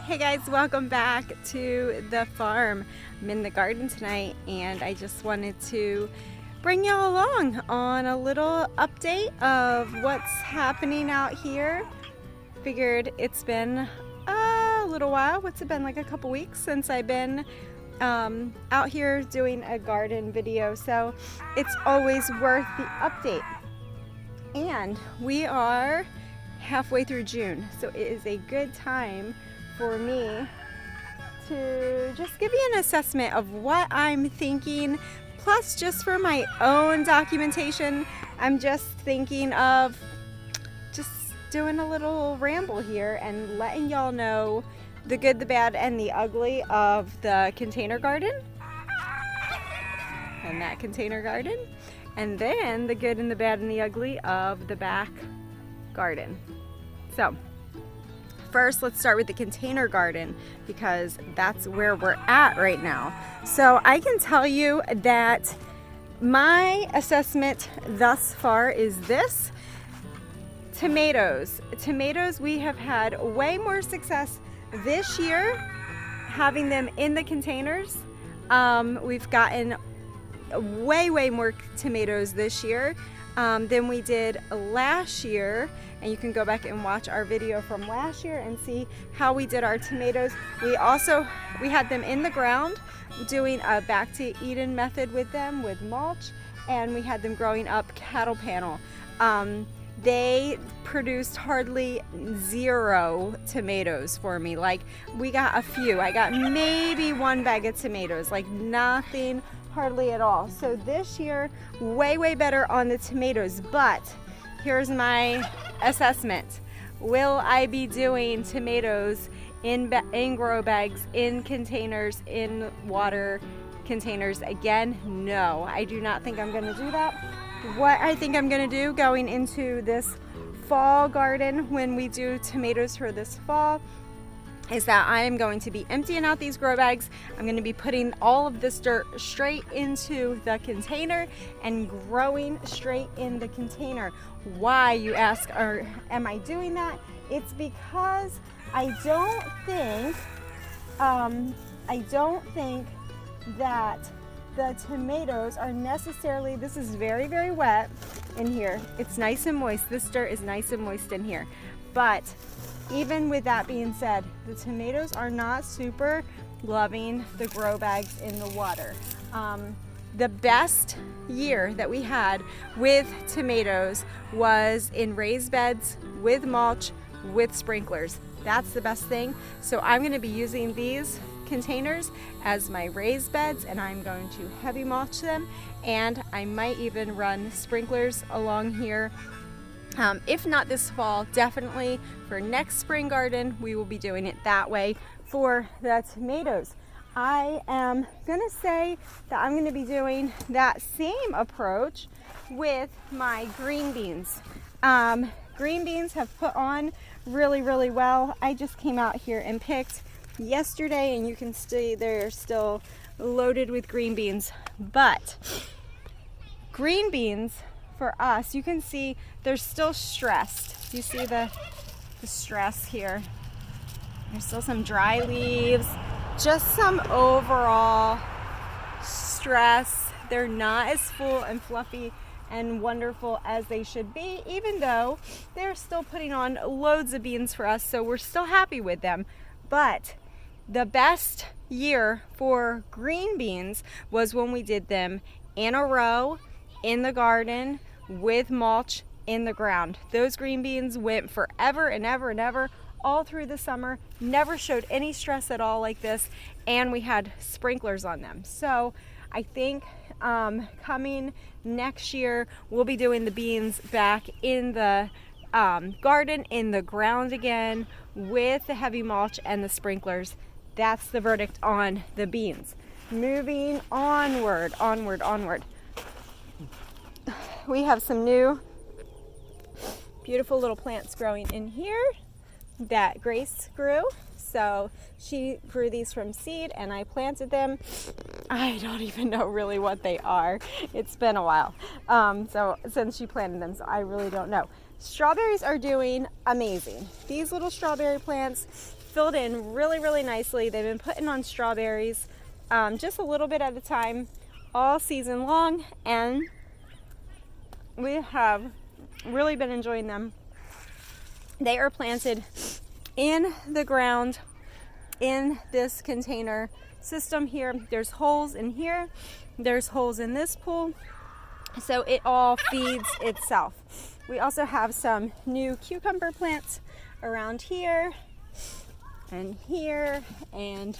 Hey guys, welcome back to the farm. I'm in the garden tonight and I just wanted to bring y'all along on a little update of what's happening out here. Figured it's been a little while. What's it been, like a couple weeks since I've been out here doing a garden video, so it's always worth the update. And we are halfway through June, so it is a good time for me to just give you an assessment of what I'm thinking, plus just for my own documentation. I'm just thinking of just doing a little ramble here and letting y'all know the good, the bad, and the ugly of the container garden and that container garden, and then the good and the bad and the ugly of the back garden. So first, let's start with the container garden because that's where we're at right now. So I can tell you that my assessment thus far is this. Tomatoes, we have had way more success this year having them in the containers. We've gotten way more tomatoes this year than we did last year, and you can go back and watch our video from last year and see how we did our tomatoes. We had them in the ground doing a back to Eden method with them with mulch, and we had them growing up cattle panel. They produced hardly 0 tomatoes for me. Like, we got a few. I got maybe 1 bag of tomatoes, like nothing, hardly at all. So this year, way better on the tomatoes. But here's my assessment. Will I be doing tomatoes in grow bags, in containers, in water containers again? No, I do not think I'm going to do that. What I think I'm going to do going into this fall garden, when we do tomatoes for this fall, is that I am going to be emptying out these grow bags. I'm going to be putting all of this dirt straight into the container and growing straight in the container. Why, you ask, or am I doing that? It's because I don't think that the tomatoes are necessarily, this is very wet in here. It's nice and moist. This dirt is nice and moist in here. But even with that being said, the tomatoes are not super loving the grow bags in the water. The best year that we had with tomatoes was in raised beds with mulch with sprinklers. That's the best thing. So I'm going to be using these containers as my raised beds, and I'm going to heavy mulch them, and I might even run sprinklers along here. If not this fall, definitely for next spring garden, we will be doing it that way for the tomatoes. I am gonna say that I'm gonna be doing that same approach with my green beans. Green beans have put on really well. I just came out here and picked yesterday, and you can see they're still loaded with green beans. But green beans for us, you can see they're still stressed. You see the stress here. There's still some dry leaves, just some overall stress. They're not as full and fluffy and wonderful as they should be, even though they're still putting on loads of beans for us, so we're still happy with them. But the best year for green beans was when we did them in a row in the garden with mulch in the ground. Those green beans went forever and ever all through the summer, never showed any stress at all like this, and we had sprinklers on them. So I think coming next year, we'll be doing the beans back in the garden, in the ground again, with the heavy mulch and the sprinklers. That's the verdict on the beans. Moving onward. We have some new beautiful little plants growing in here that Grace grew. So she grew these from seed and I planted them. I don't even know really what they are. It's been a while so since she planted them, so I really don't know. Strawberries are doing amazing. These little strawberry plants filled in really, really nicely. They've been putting on strawberries just a little bit at a time all season long, and we have really been enjoying them. They are planted in the ground in this container system here. There's holes in here, there's holes in this pool, so it all feeds itself. We also have some new cucumber plants around here and here, and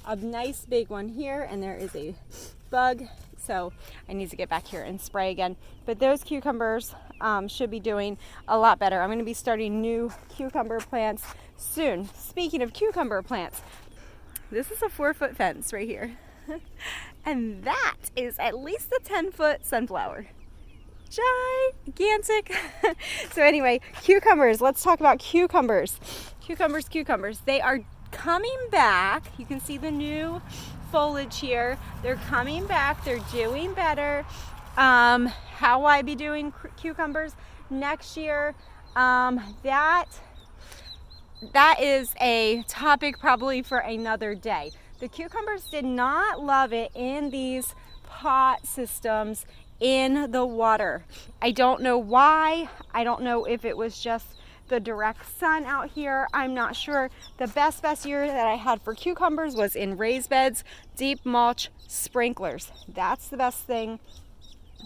a nice big one here, and there is a bug, so I need to get back here and spray again. But those cucumbers should be doing a lot better. I'm going to be starting new cucumber plants soon. Speaking of cucumber plants, this is a 4-foot fence right here. And that is at least a 10-foot sunflower. Gigantic. So anyway, cucumbers. Let's talk about cucumbers. Cucumbers. They are coming back. You can see the new foliage here. They're coming back. They're doing better. How will I be doing cucumbers next year? That is a topic probably for another day. The cucumbers did not love it in these pot systems in the water. I don't know why. I don't know if it was just the direct sun out here. I'm not sure. The best year that I had for cucumbers was in raised beds, deep mulch, sprinklers. That's the best thing.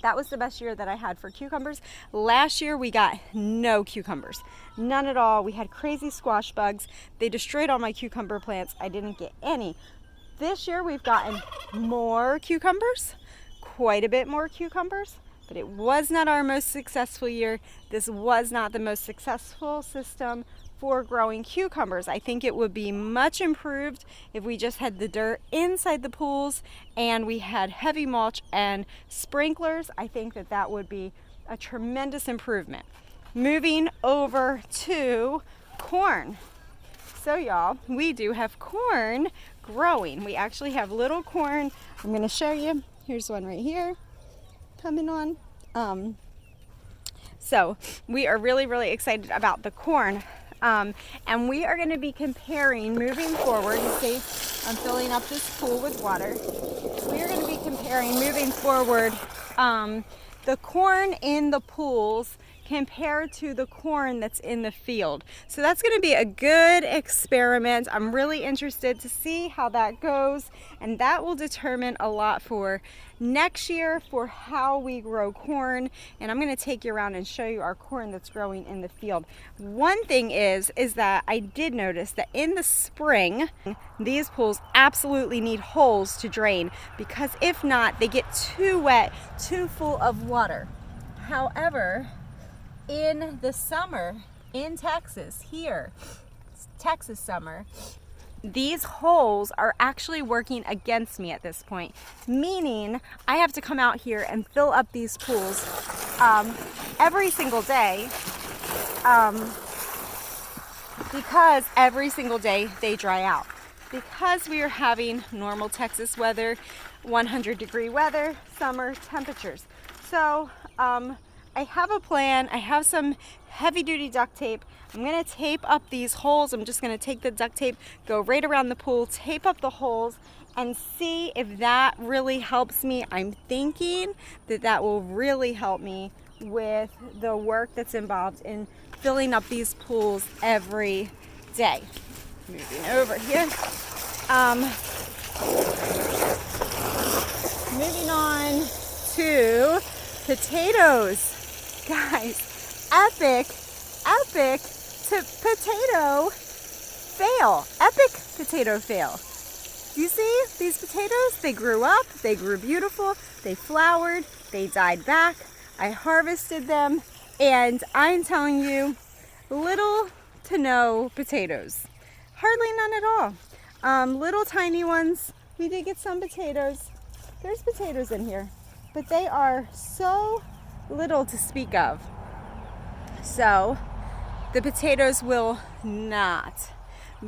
That was the best year that I had for cucumbers. Last year we got no cucumbers, none at all. We had crazy squash bugs. They destroyed all my cucumber plants. I didn't get any. This year we've gotten more cucumbers, quite a bit more cucumbers, but it was not our most successful year. This was not the most successful system for growing cucumbers. I think it would be much improved if we just had the dirt inside the pools and we had heavy mulch and sprinklers. I think that would be a tremendous improvement. Moving over to corn. So y'all, we do have corn growing. We actually have little corn. I'm going to show you. Here's one right here coming on. So we are really, really excited about the corn. And we are going to be comparing moving forward. You see, I'm filling up this pool with water. We are going to be comparing moving forward the corn in the pools compared to the corn that's in the field. So that's going to be a good experiment. I'm really interested to see how that goes, and that will determine a lot for next year for how we grow corn. And I'm going to take you around and show you our corn that's growing in the field. One thing is that I did notice that in the spring these pools absolutely need holes to drain, because if not they get too wet, too full of water. However, in the summer in Texas, here, Texas summer, these holes are actually working against me at this point, meaning I have to come out here and fill up these pools every single day because every single day they dry out. Because we are having normal Texas weather, 100-degree weather, summer temperatures. So I have a plan. I have some heavy-duty duct tape. I'm going to tape up these holes. I'm just going to take the duct tape, go right around the pool, tape up the holes, and see if that really helps me. I'm thinking that will really help me with the work that's involved in filling up these pools every day. Moving over here. Moving on to potatoes. Guys, epic potato fail. Epic potato fail. You see these potatoes? They grew up, they grew beautiful, they flowered, they died back. I harvested them, and I'm telling you, little to no potatoes. Hardly none at all. Little tiny ones. We did get some potatoes. There's potatoes in here, but they are so little to speak of. So the potatoes will not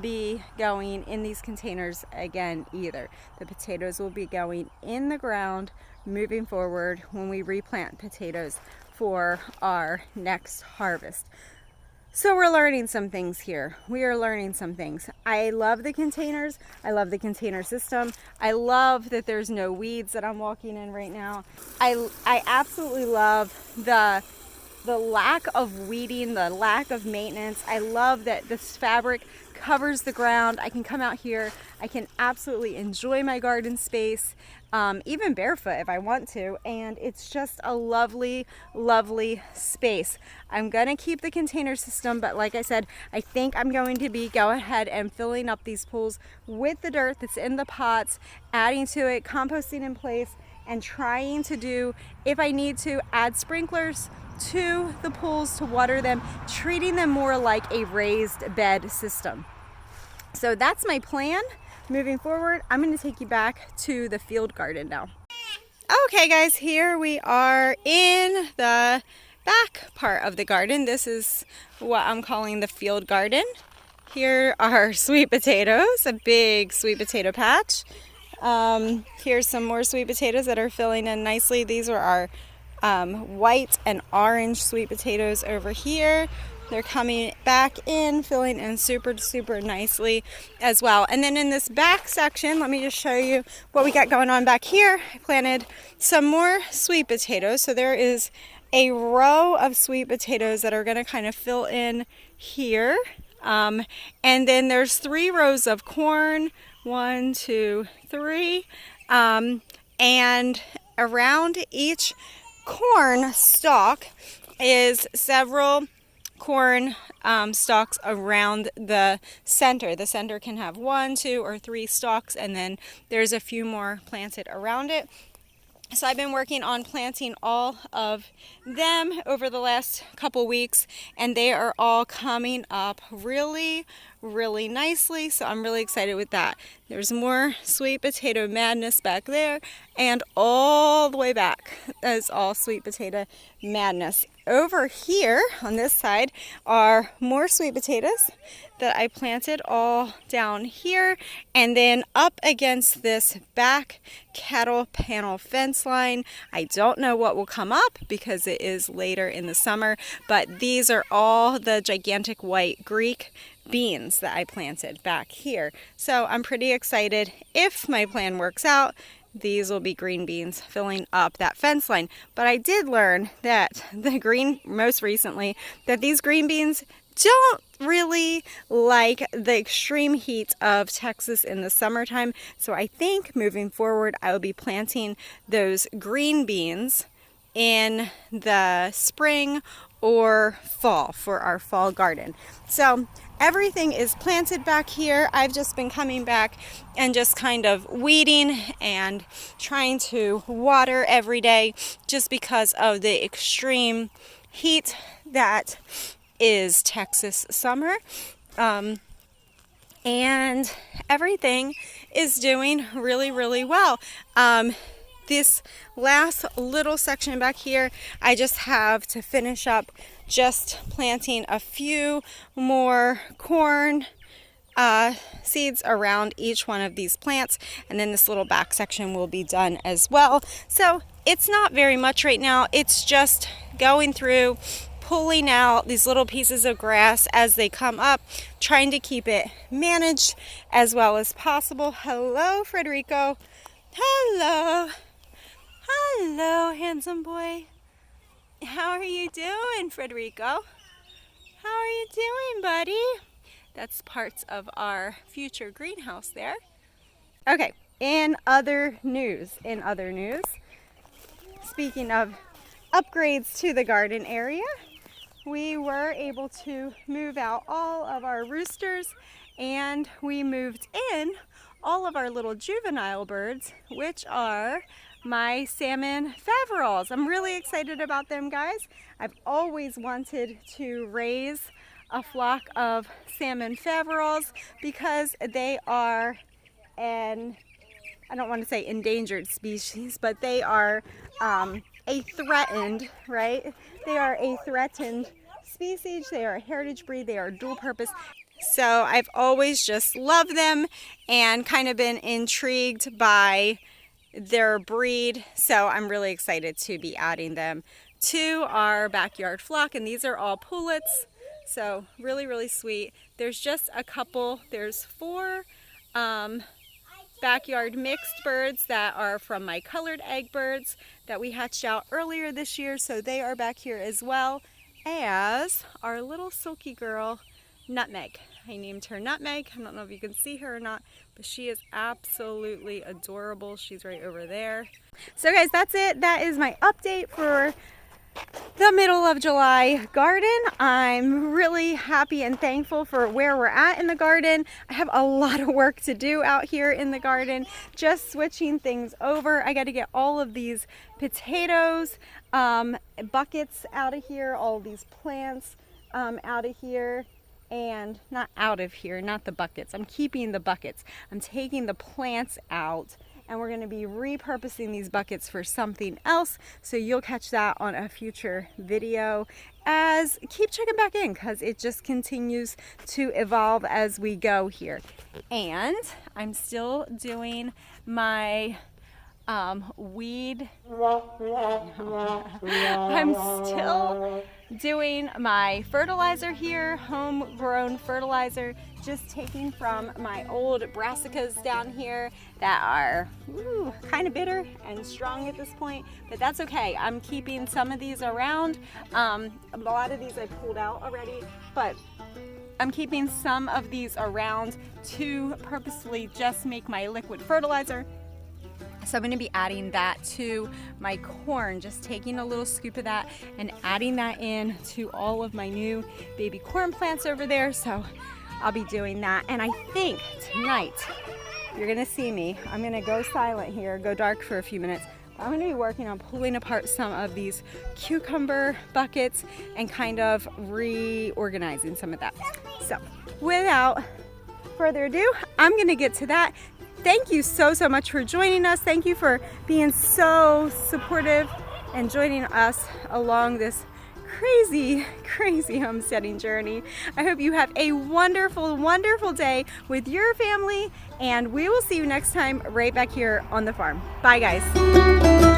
be going in these containers again either. The potatoes will be going in the ground moving forward when we replant potatoes for our next harvest. So we're learning some things here. We are learning some things. I love the containers. I love the container system. I love that there's no weeds that I'm walking in right now. I absolutely love the lack of weeding, the lack of maintenance. I love that this fabric covers the ground. I can come out here. I can absolutely enjoy my garden space, even barefoot if I want to. And it's just a lovely, lovely space. I'm gonna keep the container system, but like I said, I think I'm going to go ahead and filling up these pools with the dirt that's in the pots, adding to it, composting in place, and trying to do, if I need to, add sprinklers to the pools to water them, treating them more like a raised bed system. So that's my plan moving forward. I'm going to take you back to the field garden now. Okay guys, here we are in the back part of the garden. This is what I'm calling the field garden. Here are sweet potatoes, a big sweet potato patch. Here's some more sweet potatoes that are filling in nicely. These are our white and orange sweet potatoes over here. They're coming back in, filling in super, super nicely as well. And then in this back section, let me just show you what we got going on back here. I planted some more sweet potatoes. So there is a row of sweet potatoes that are going to kind of fill in here. And then there's 3 rows of corn. 1, 2, 3. And around each corn stalk is several corn stalks around the center. The center can have 1, 2, or 3 stalks, and then there's a few more planted around it. So I've been working on planting all of them over the last couple weeks, and they are all coming up really, really nicely. So I'm really excited with that. There's more sweet potato madness back there, and all the way back is all sweet potato madness. Over here on this side are more sweet potatoes that I planted all down here, and then up against this back cattle panel fence line. I don't know what will come up because it is later in the summer, but these are all the gigantic white Greek beans that I planted back here. So I'm pretty excited. If my plan works out, these will be green beans filling up that fence line. But I did learn that most recently, that these green beans don't really like the extreme heat of Texas in the summertime. So I think moving forward, I will be planting those green beans in the spring or fall for our fall garden. So everything is planted back here. I've just been coming back and just kind of weeding and trying to water every day just because of the extreme heat that is Texas summer. And everything is doing really, really well. This last little section back here, I just have to finish up just planting a few more corn seeds around each one of these plants, and then this little back section will be done as well. So it's not very much right now. It's just going through, pulling out these little pieces of grass as they come up, trying to keep it managed as well as possible. Hello, Frederico. Hello. Hello, handsome boy. How are you doing, Frederico? How are you doing, buddy? That's parts of our future greenhouse there. Okay, in other news, speaking of upgrades to the garden area, we were able to move out all of our roosters, and we moved in all of our little juvenile birds, which are my salmon faverolles. I'm really excited about them, guys. I've always wanted to raise a flock of salmon faverolles because they are I don't want to say endangered species, but they are a threatened, right? They are a threatened species. They are a heritage breed. They are dual purpose. So I've always just loved them and kind of been intrigued by their breed. So I'm really excited to be adding them to our backyard flock. And these are all pullets. So really, really sweet. There's just a couple, there's 4 backyard mixed birds that are from my colored egg birds that we hatched out earlier this year. So they are back here as well as our little silky girl, Nutmeg. I named her Nutmeg. I don't know if you can see her or not, but she is absolutely adorable. She's right over there. So guys, that's it. That is my update for the middle of July garden. I'm really happy and thankful for where we're at in the garden. I have a lot of work to do out here in the garden, just switching things over. I got to get all of these potatoes, buckets out of here, all of these plants out of here. And not out of here, not the buckets. I'm keeping the buckets. I'm taking the plants out, and we're going to be repurposing these buckets for something else. So you'll catch that on a future video. As keep checking back in, because it just continues to evolve as we go here. And I'm still doing my weed. I'm still doing my fertilizer here, homegrown fertilizer, just taking from my old brassicas down here that are kind of bitter and strong at this point, but that's okay. I'm keeping some of these around. A lot of these I pulled out already, but I'm keeping some of these around to purposefully just make my liquid fertilizer. So I'm going to be adding that to my corn, just taking a little scoop of that and adding that in to all of my new baby corn plants over there. So I'll be doing that. And I think tonight you're going to see me. I'm going to go silent here, go dark for a few minutes. I'm going to be working on pulling apart some of these cucumber buckets and kind of reorganizing some of that. So without further ado, I'm going to get to that. Thank you so much for joining us. Thank you for being so supportive and joining us along this crazy homesteading journey. I hope you have a wonderful day with your family, and we will see you next time right back here on the farm. Bye guys.